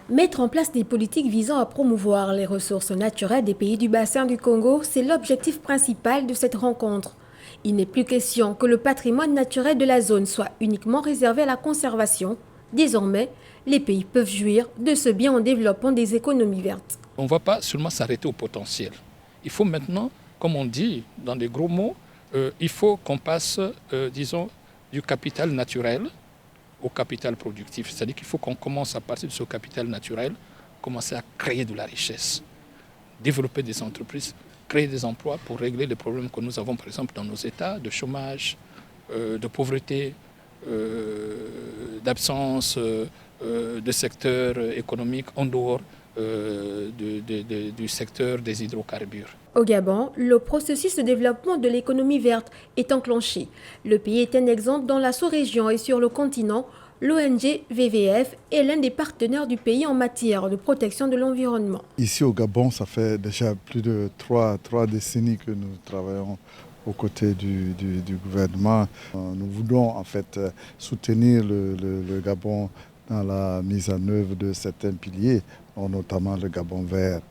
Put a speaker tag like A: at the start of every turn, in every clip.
A: Mettre en place des politiques visant à promouvoir les ressources naturelles des pays du bassin du Congo, c'est l'objectif principal de cette rencontre. Il n'est plus question que le patrimoine naturel de la zone soit uniquement réservé à la conservation. Désormais, les pays peuvent jouir de ce bien en développant des économies vertes.
B: On ne va pas seulement s'arrêter au potentiel. Il faut maintenant, comme on dit dans des gros mots, il faut qu'on passe, disons, du capital naturel au capital productif. C'est-à-dire qu'il faut qu'on commence à partir de ce capital naturel, commencer à créer de la richesse, développer des entreprises, créer des emplois pour régler les problèmes que nous avons, par exemple, dans nos États, de chômage, de pauvreté, d'absence de secteur économique en dehors du secteur des hydrocarbures.
A: Au Gabon, le processus de développement de l'économie verte est enclenché. Le pays est un exemple dans la sous-région et sur le continent. L'ONG VVF est l'un des partenaires du pays en matière de protection de l'environnement.
C: Ici au Gabon, ça fait déjà plus de trois décennies que nous travaillons aux côtés du gouvernement. Nous voulons en fait soutenir le Gabon dans la mise en œuvre de certains piliers, notamment le Gabon vert,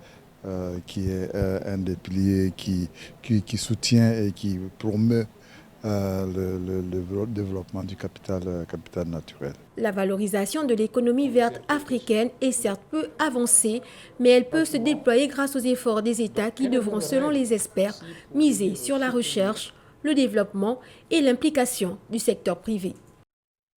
C: qui est un des piliers qui soutient et qui promeut le développement du capital naturel.
A: La valorisation de l'économie verte africaine est certes peu avancée, mais elle peut se déployer grâce aux efforts des États qui devront, selon les experts, miser sur la recherche, le développement et l'implication du secteur privé.